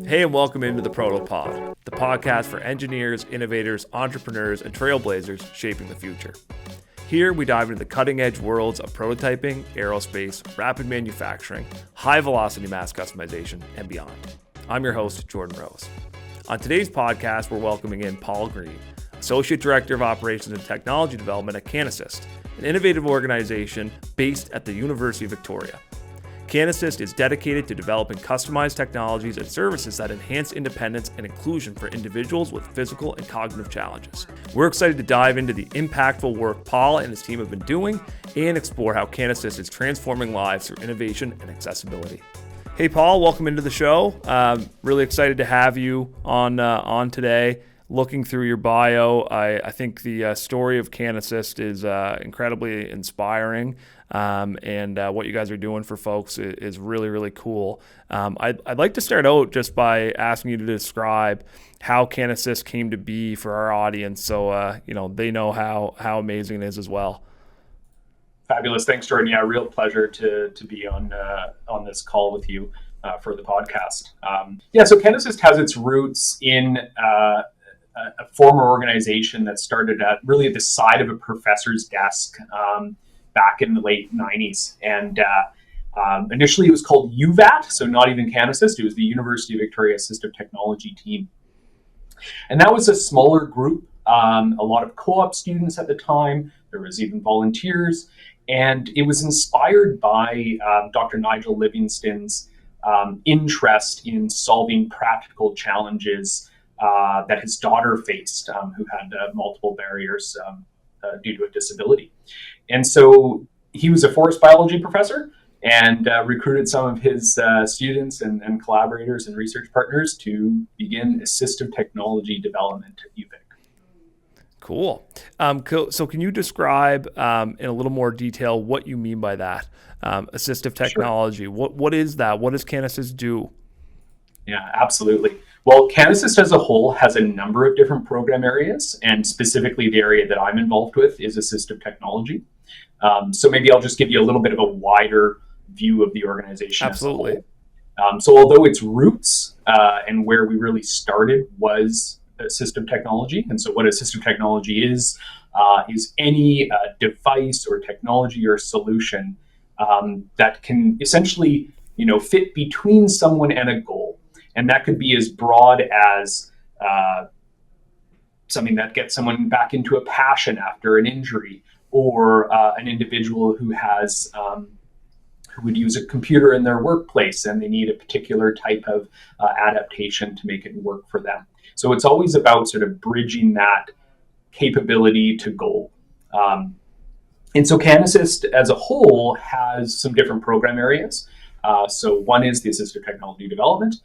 Hey, and welcome into the ProtoPod, the podcast for engineers, innovators, entrepreneurs, and trailblazers shaping the future. Here, we dive into the cutting-edge worlds of prototyping, aerospace, rapid manufacturing, high-velocity mass customization, and beyond. I'm your host, Jordan Rose. On today's podcast, we're welcoming in Paul Green, Associate Director of Operations and Technology Development at CanAssist, an innovative organization based at the University of Victoria. CanAssist is dedicated to developing customized technologies and services that enhance independence and inclusion for individuals with physical and cognitive challenges. We're excited to dive into the impactful work Paul and his team have been doing and explore how CanAssist is transforming lives through innovation and accessibility. Hey, Paul, welcome into the show. Really excited to have you on today. Looking through your bio, I think the story of CanAssist is incredibly inspiring, and what you guys are doing for folks is really, really cool. I'd like to start out just by asking you to describe how CanAssist came to be for our audience, so they know how amazing it is as well. Fabulous, thanks, Jordan. Yeah, real pleasure to be on this call with you for the podcast. So CanAssist has its roots in a former organization that started at the side of a professor's desk back in the late 90s. And initially it was called UVAT, so not even CanAssist. It was the University of Victoria Assistive Technology team. And that was a smaller group, a lot of co-op students at the time. There was even volunteers. And it was inspired by Dr. Nigel Livingston's interest in solving practical challenges that his daughter faced, who had multiple barriers due to a disability. And so he was a forest biology professor and recruited some of his students and collaborators and research partners to begin assistive technology development at UVic. Cool. So can you describe in a little more detail what you mean by that? Assistive technology. Sure. What is that? What does CanAssist do? Yeah, absolutely. Well, CanAssist as a whole has a number of different program areas, and specifically the area that I'm involved with is assistive technology. So maybe I'll just give you a little bit of a wider view of the organization. Absolutely. As a whole. So although its roots and where we really started was assistive technology, and so what assistive technology is any device or technology or solution that can essentially fit between someone and a goal. And that could be as broad as something that gets someone back into a passion after an injury, or an individual who has who would use a computer in their workplace and they need a particular type of adaptation to make it work for them. So it's always about sort of bridging that capability to goal. And so CanAssist as a whole has some different program areas. So one is the assistive technology development.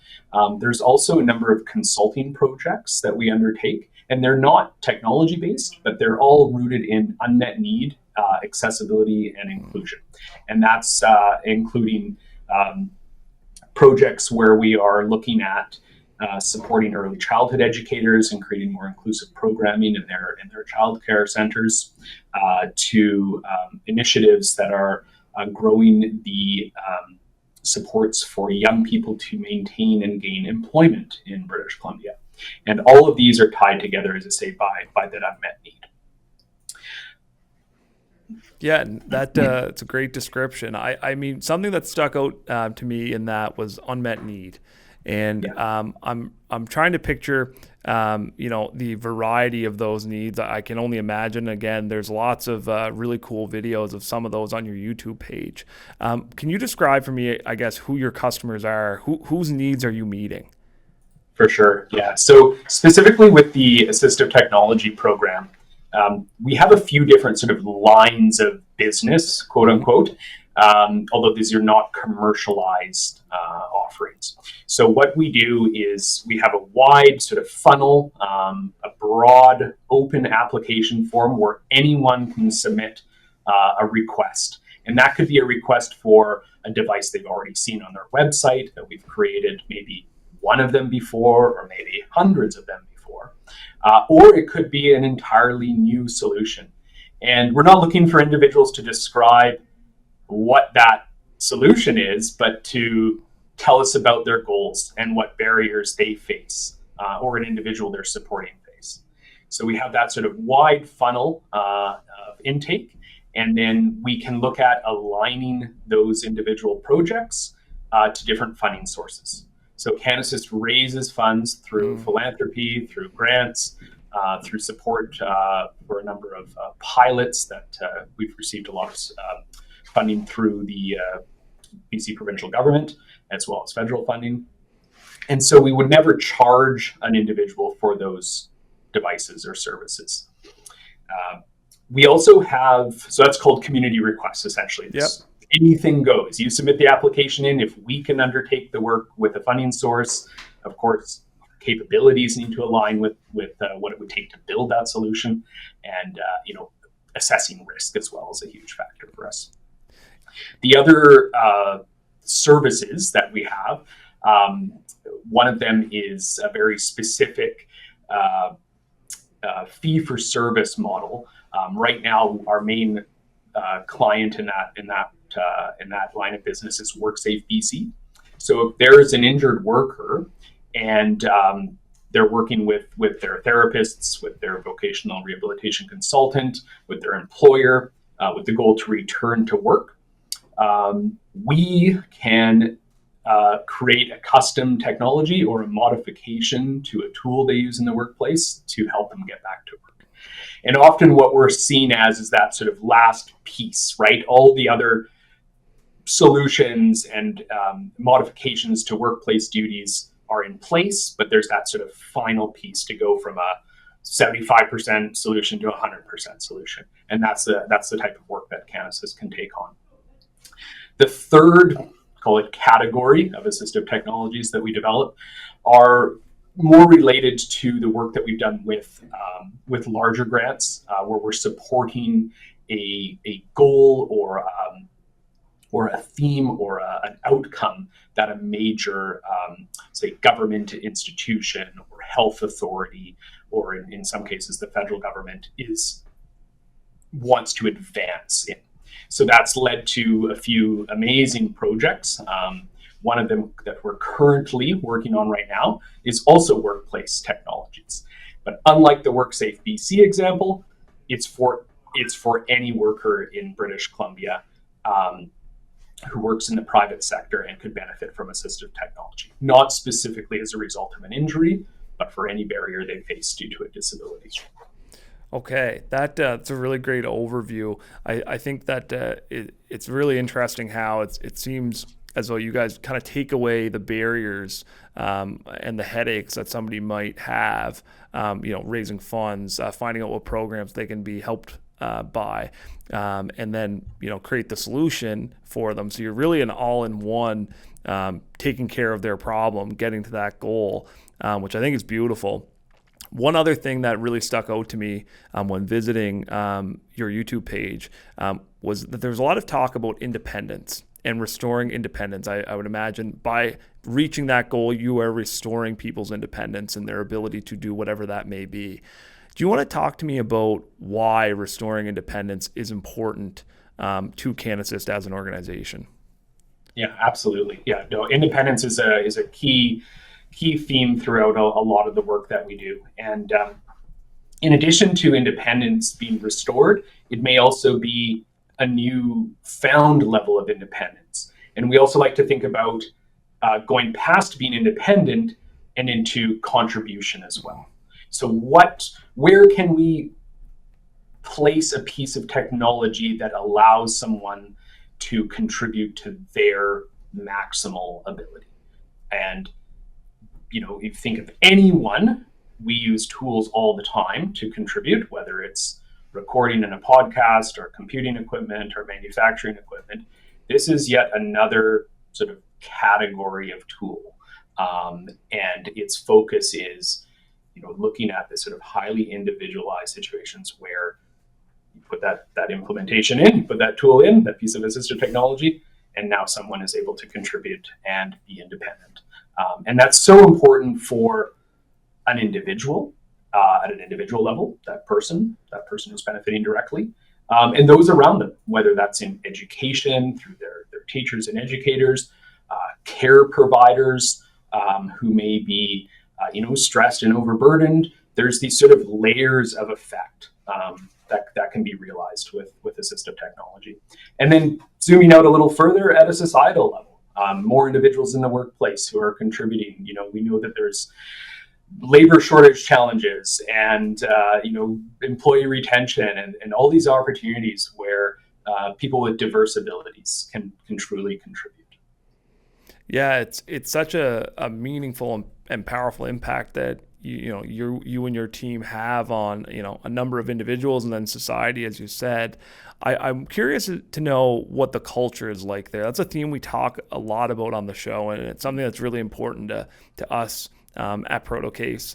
There's also a number of consulting projects that we undertake, and they're not technology based, but they're all rooted in unmet need, accessibility, and inclusion. And that's including projects where we are looking at supporting early childhood educators and creating more inclusive programming in their childcare centers, to initiatives that are growing the supports for young people to maintain and gain employment in British Columbia. And all of these are tied together, as I say, by that unmet need. Yeah, it's a great description. I mean, something that stuck out to me in that was unmet need. And I'm trying to picture, the variety of those needs. I can only imagine. Again, there's lots of really cool videos of some of those on your YouTube page. Can you describe for me, I guess, who your customers are? Whose needs are you meeting? For sure, yeah. So specifically with the assistive technology program, we have a few different sort of lines of business, quote unquote, although these are not commercialized offerings. So what we do is we have a wide sort of funnel, a broad open application form where anyone can submit a request. And that could be a request for a device they've already seen on their website that we've created maybe one of them before, or maybe hundreds of them before. Or it could be an entirely new solution. And we're not looking for individuals to describe what that solution is, but to tell us about their goals and what barriers they face, or an individual they're supporting face. So we have that sort of wide funnel of intake, and then we can look at aligning those individual projects to different funding sources. So CanAssist raises funds through philanthropy, through grants, through support for a number of pilots that we've received a lot of funding through the BC provincial government, as well as federal funding. And so we would never charge an individual for those devices or services. We also have, so that's called community requests, essentially. Yep. Anything goes. You submit the application in. If we can undertake the work with a funding source, of course, capabilities need to align with what it would take to build that solution. And, assessing risk as well is a huge factor for us. The other services that we have, one of them is a very specific fee-for-service model. Right now, our main client in that line of business is WorkSafe BC. So if there is an injured worker and they're working with their therapists, with their vocational rehabilitation consultant, with their employer, with the goal to return to work, we can create a custom technology or a modification to a tool they use in the workplace to help them get back to work. And often what we're seen as is that sort of last piece, right? All the other solutions and modifications to workplace duties are in place, but there's that sort of final piece to go from a 75% solution to a 100% solution. And that's the type of work that CanAssist can take on. The third, call it category of assistive technologies that we develop, are more related to the work that we've done with larger grants, where we're supporting a goal or a theme or an outcome that a major, say, government institution or health authority, or in some cases the federal government, wants to advance in. So that's led to a few amazing projects. One of them that we're currently working on right now is also workplace technologies. But unlike the WorkSafe BC example, it's for any worker in British Columbia who works in the private sector and could benefit from assistive technology, not specifically as a result of an injury, but for any barrier they face due to a disability. Okay, that's a really great overview. I think that it's really interesting how it seems as though you guys kind of take away the barriers and the headaches that somebody might have, raising funds, finding out what programs they can be helped by, and then create the solution for them. So you're really an all-in-one, taking care of their problem, getting to that goal, which I think is beautiful. One other thing that really stuck out to me when visiting your YouTube page was that there's a lot of talk about independence and restoring independence. I would imagine by reaching that goal, you are restoring people's independence and their ability to do whatever that may be. Do you want to talk to me about why restoring independence is important to CanAssist as an organization? Yeah, absolutely. Yeah, no, independence is a key theme throughout a lot of the work that we do. And in addition to independence being restored, it may also be a new found level of independence. And we also like to think about going past being independent and into contribution as well. So where can we place a piece of technology that allows someone to contribute to their maximal ability? And if you think of anyone, we use tools all the time to contribute, whether it's recording in a podcast or computing equipment or manufacturing equipment. This is yet another sort of category of tool. And its focus is, looking at this sort of highly individualized situations where you put that implementation in, you put that tool in, that piece of assistive technology, and now someone is able to contribute and be independent. And that's so important for an individual at an individual level, that person who's benefiting directly, and those around them, whether that's in education, through their teachers and educators, care providers who may be stressed and overburdened. There's these sort of layers of effect that can be realized with assistive technology. And then zooming out a little further at a societal level, more individuals in the workplace who are contributing. We know that there's labor shortage challenges and employee retention and all these opportunities where people with diverse abilities can truly contribute. Yeah, it's such a meaningful and powerful impact that you and your team have on a number of individuals and then society, as you said. I'm curious to know what the culture is like there. That's a theme we talk a lot about on the show, and it's something that's really important to us at ProtoCase,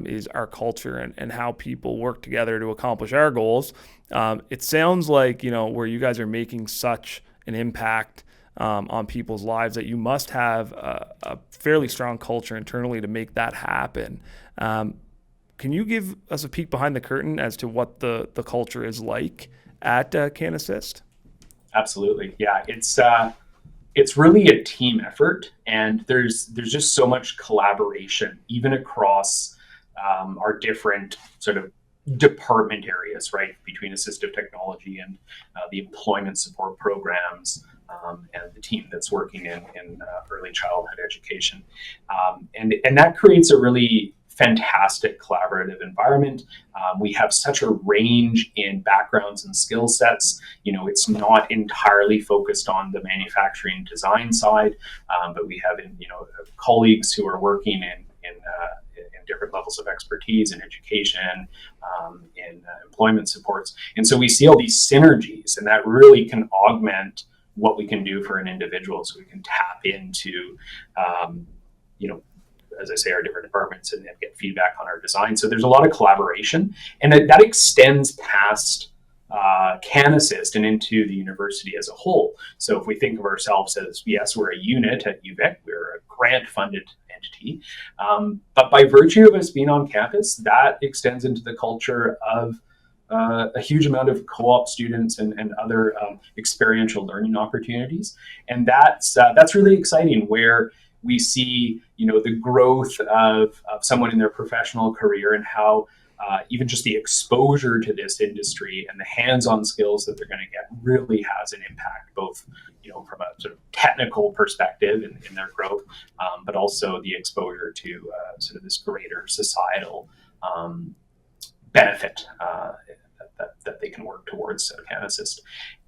is our culture and how people work together to accomplish our goals. It sounds like where you guys are making such an impact on people's lives that you must have a fairly strong culture internally to make that happen. Can you give us a peek behind the curtain as to what the culture is like at CanAssist? Absolutely. Yeah, it's really a team effort, and there's just so much collaboration, even across our different sort of department areas, right, between assistive technology and the employment support programs, and the team that's working in early childhood education. And that creates a really fantastic collaborative environment. We have such a range in backgrounds and skill sets. It's not entirely focused on the manufacturing design side, but we have colleagues who are working in different levels of expertise in education, in employment supports. And so we see all these synergies, and that really can augment what we can do for an individual. So we can tap into, as I say, our different departments and get feedback on our design. So there's a lot of collaboration, and that extends past CanAssist and into the university as a whole. So if we think of ourselves as, yes, we're a unit at UVic, we're a grant-funded entity, but by virtue of us being on campus, that extends into the culture of a huge amount of co-op students and other experiential learning opportunities. And that's really exciting, where we see the growth of someone in their professional career, and how even just the exposure to this industry and the hands-on skills that they're going to get really has an impact, both from a sort of technical perspective in their growth, but also the exposure to sort of this greater societal benefit that they can work towards at CanAssist.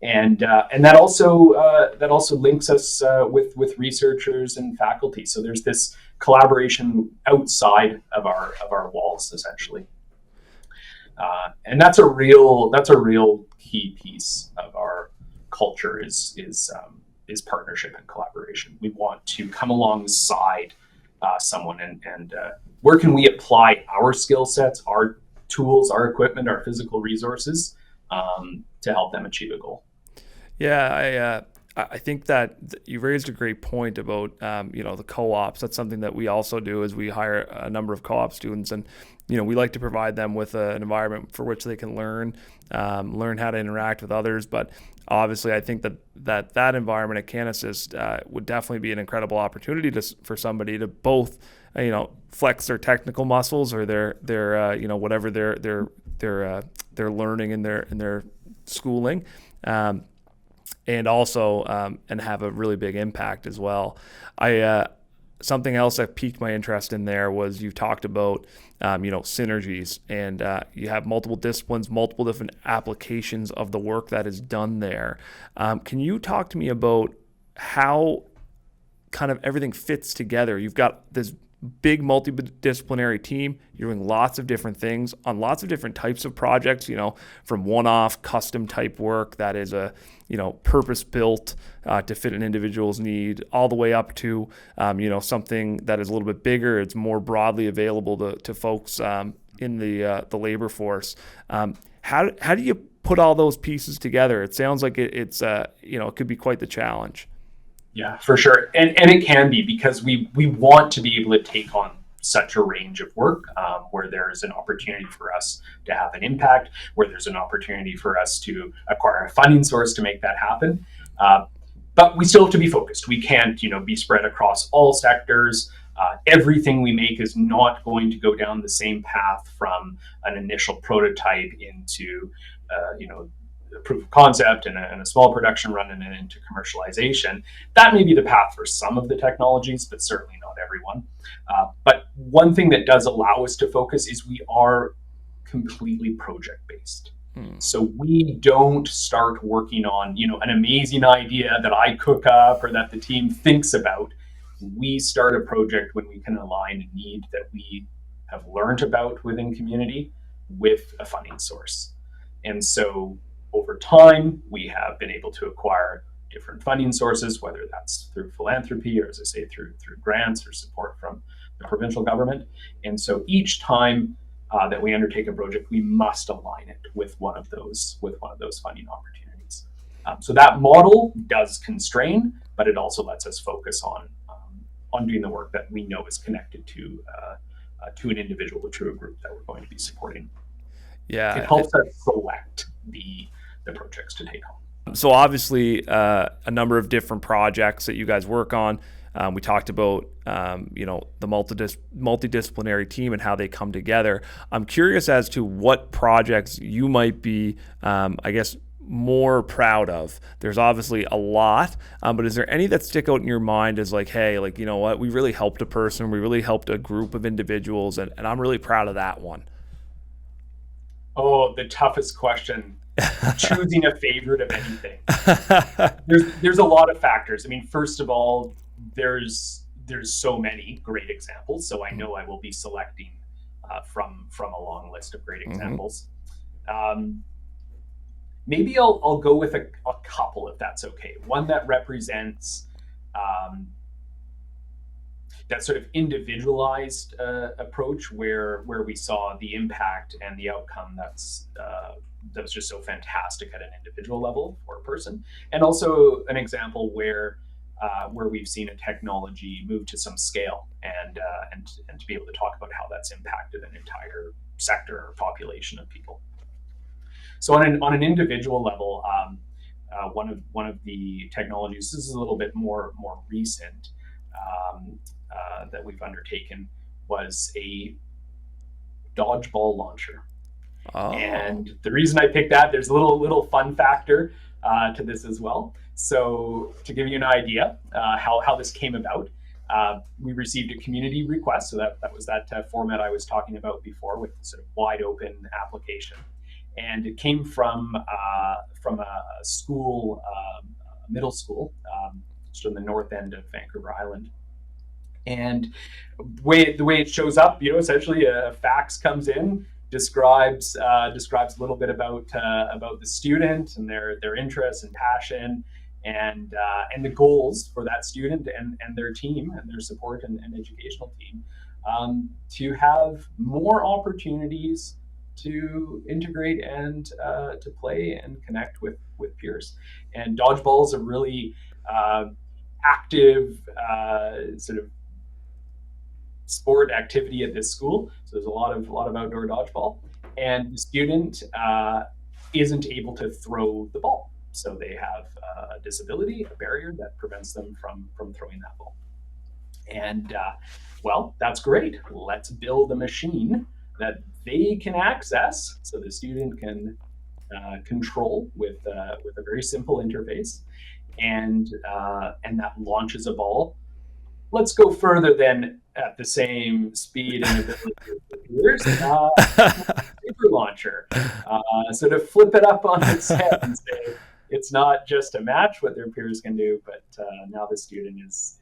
And that also links us with researchers and faculty. So there's this collaboration outside of our walls, essentially. And that's a real key piece of our culture is partnership and collaboration. We want to come alongside someone and where can we apply our skill sets, our tools, our equipment, our physical resources to help them achieve a goal. Yeah, I think that you raised a great point about the co-ops. That's something that we also do, is we hire a number of co-op students, and we like to provide them with an environment for which they can learn how to interact with others. But obviously, I think that environment at CanAssist would definitely be an incredible opportunity for somebody to both flex their technical muscles or their whatever they're learning in their schooling. And also and have a really big impact as well. Something else that piqued my interest in there was you talked about synergies, and you have multiple disciplines, multiple different applications of the work that is done there. Can you talk to me about how kind of everything fits together? You've got this big multidisciplinary team. You're doing lots of different things on lots of different types of projects, from one-off custom type work that is purpose-built to fit an individual's need, all the way up to, something that is a little bit bigger. It's more broadly available to folks in the labor force. How do you put all those pieces together? It sounds like it could be quite the challenge. Yeah, for sure. And it can be, because we want to be able to take on such a range of work where there is an opportunity for us to have an impact, where there's an opportunity for us to acquire a funding source to make that happen. But we still have to be focused. We can't, be spread across all sectors. Everything we make is not going to go down the same path from an initial prototype into, a proof of concept and a small production run and then into commercialization. That may be the path for some of the technologies, but certainly not everyone. But one thing that does allow us to focus is we are completely project-based. So we don't start working on, an amazing idea that I cook up or that the team thinks about. We start a project when we can align a need that we have learned about within community with a funding source. And so over time, we have been able to acquire different funding sources, whether that's through philanthropy or, as I say, through grants or support from the provincial government. And so each time that we undertake a project, we must align it with one of those funding opportunities. So that model does constrain, but it also lets us focus on doing the work that we know is connected to an individual or to a group that we're going to be supporting. Yeah, it helps us select the projects to take on. So obviously, a number of different projects that you guys work on. We talked about, the multidisciplinary team and how they come together. I'm curious as to what projects you might be, more proud of. There's obviously a lot, but is there any that stick out in your mind as like, hey, like, you know what, we really helped a person, we really helped a group of individuals, and I'm really proud of that one? Oh, the toughest question. Choosing a favorite of anything. There's a lot of factors. I mean, first of all, there's so many great examples. So I know I will be selecting from a long list of great examples. Maybe I'll go with a couple, if that's okay. One that represents that sort of individualized approach where we saw the impact and the outcome that was just so fantastic at an individual level for a person, and also an example where we've seen a technology move to some scale and to be able to talk about how that's impacted an entire sector or population of people. So on an individual level, one of the technologies, this is a little bit more recent, that we've undertaken, was a dodgeball launcher. Oh. And the reason I picked that, there's a little fun factor to this as well. So to give you an idea how this came about, we received a community request. So that was that format I was talking about before, with sort of wide open application. And it came from a school, middle school, just on the north end of Vancouver Island. And the way it shows up, essentially a fax comes in, describes a little bit about the student and their interests and passion, and the goals for that student and their team and their support and educational team, to have more opportunities to integrate and to play and connect with peers. And dodgeball is a really active sort of sport activity at this school. So there's a lot of outdoor dodgeball, and the student isn't able to throw the ball. So they have a disability, a barrier that prevents them from throwing that ball. And well, that's great. Let's build a machine that they can access, so the student can control with a very simple interface, and that launches a ball. Let's go further than at the same speed and ability of peers. Paper launcher. So to flip it up on its head and say it's not just to match what their peers can do, but now the student is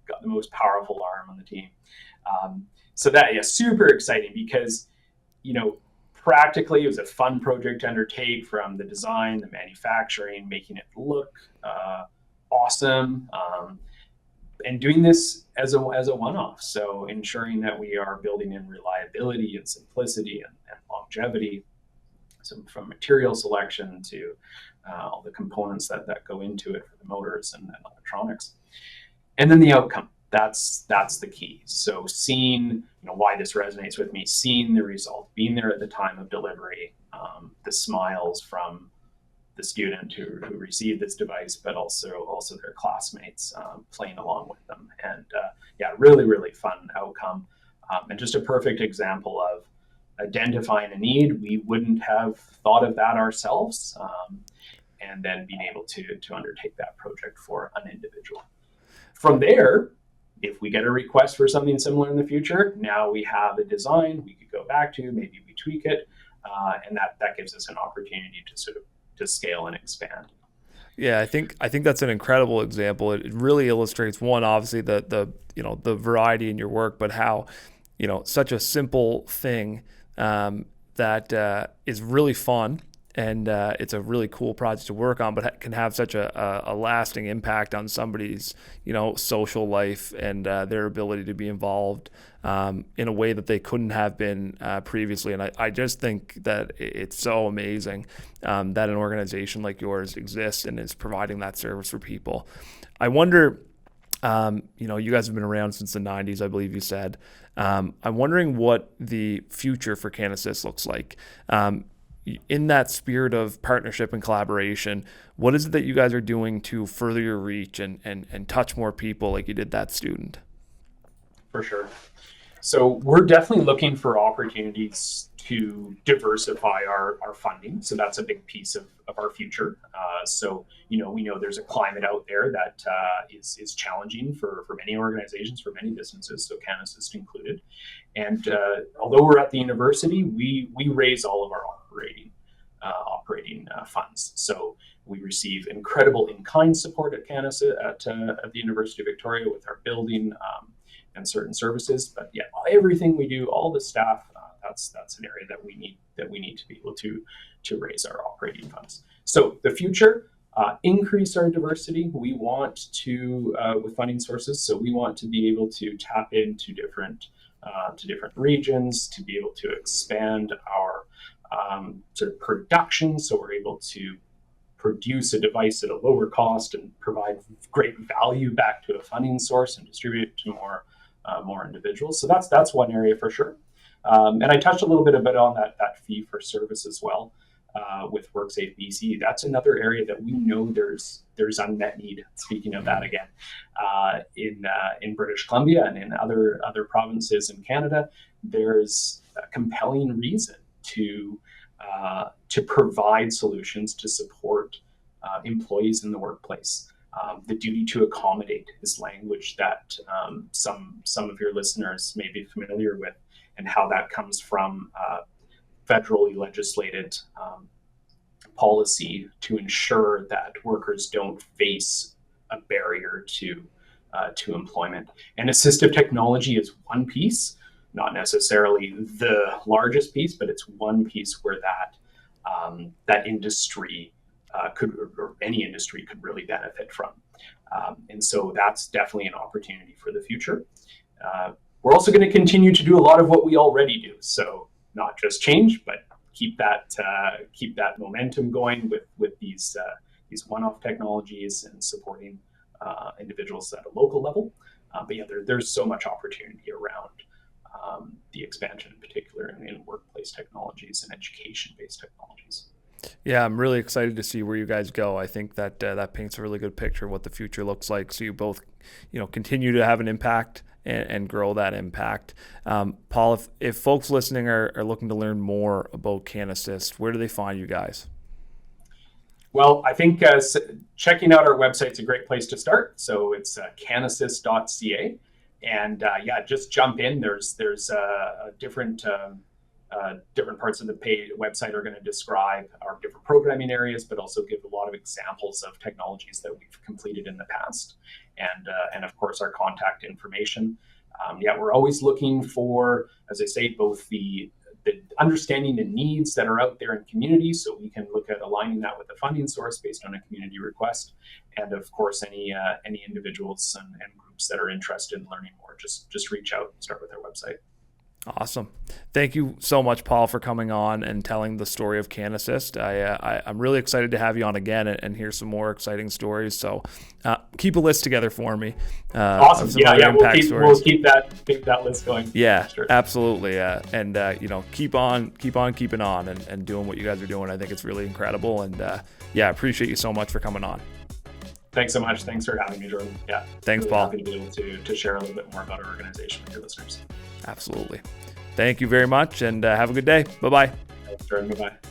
got the most powerful arm on the team. So that, yeah, super exciting, because practically it was a fun project to undertake, from the design, the manufacturing, making it look awesome. And doing this as a one-off, so ensuring that we are building in reliability and simplicity and longevity, so from material selection to all the components that go into it for the motors and electronics, and then the outcome. That's the key. So seeing why this resonates with me, seeing the result, being there at the time of delivery, the smiles from the student who received this device, but also their classmates playing along with them. And really, really fun outcome. And just a perfect example of identifying a need. We wouldn't have thought of that ourselves. And then being able to undertake that project for an individual. From there, if we get a request for something similar in the future, now we have a design we could go back to, maybe we tweak it, and that gives us an opportunity to sort of to scale and expand. Yeah, I think that's an incredible example. It really illustrates, one, obviously the variety in your work, but how such a simple thing that is really fun. And it's a really cool project to work on, but can have such a lasting impact on somebody's, social life and their ability to be involved in a way that they couldn't have been previously. And I just think that it's so amazing that an organization like yours exists and is providing that service for people. I wonder, you guys have been around since the 90s, I believe you said. I'm wondering what the future for CanAssist looks like. In that spirit of partnership and collaboration, what is it that you guys are doing to further your reach and touch more people like you did that student? For sure. So we're definitely looking for opportunities to diversify our funding. So that's a big piece of our future. We know there's a climate out there that is challenging for many organizations, for many businesses, so CanAssist included. And although we're at the university, we raise all of our operating funds. So we receive incredible in-kind support at CanAssist at the University of Victoria with our building and certain services. But everything we do, all the staff, that's an area that we need to be able to raise our operating funds. So the future, increase our diversity. We want to with funding sources. So we want to be able to tap into different regions, to be able to expand our sort of production, so we're able to produce a device at a lower cost and provide great value back to a funding source and distribute it to more individuals. So that's one area for sure. And I touched a little bit on that fee for service as well with WorkSafe BC. That's another area that we know there's unmet need. Speaking of that again, in British Columbia and in other provinces in Canada, there's a compelling reason to provide solutions to support employees in the workplace. The duty to accommodate is language that some of your listeners may be familiar with, and how that comes from federally legislated policy to ensure that workers don't face a barrier to employment. And assistive technology is one piece, not necessarily the largest piece, but it's one piece where that industry or any industry could really benefit from. And so that's definitely an opportunity for the future. We're also going to continue to do a lot of what we already do. So not just change, but keep that momentum going with these one-off technologies and supporting individuals at a local level. There's so much opportunity around the expansion, in particular in workplace technologies and education-based technologies. Yeah, I'm really excited to see where you guys go. I think that that paints a really good picture of what the future looks like. So you both, continue to have an impact and grow that impact. Paul, if folks listening are looking to learn more about CanAssist, where do they find you guys? Well, I think checking out our website is a great place to start. So it's canassist.ca. And just jump in. There's different parts of the website are going to describe our different programming areas, but also give a lot of examples of technologies that we've completed in the past, and of course our contact information. We're always looking for, as I say, both the understanding the needs that are out there in community, so we can look at aligning that with a funding source based on a community request, and of course any individuals and groups that are interested in learning more, just reach out and start with our website. Awesome. Thank you so much, Paul, for coming on and telling the story of CanAssist. I'm really excited to have you on again and hear some more exciting stories. So keep a list together for me. Awesome. Yeah. We'll keep that list going. Yeah, sure. Absolutely. And keep on keeping on and doing what you guys are doing. I think it's really incredible. And appreciate you so much for coming on. Thanks so much. Thanks for having me, Jordan. Yeah. Thanks, really Paul. Happy to be able to share a little bit more about our organization with your listeners. Absolutely. Thank you very much, and have a good day. Bye-bye. Thanks, Jordan. Bye-bye.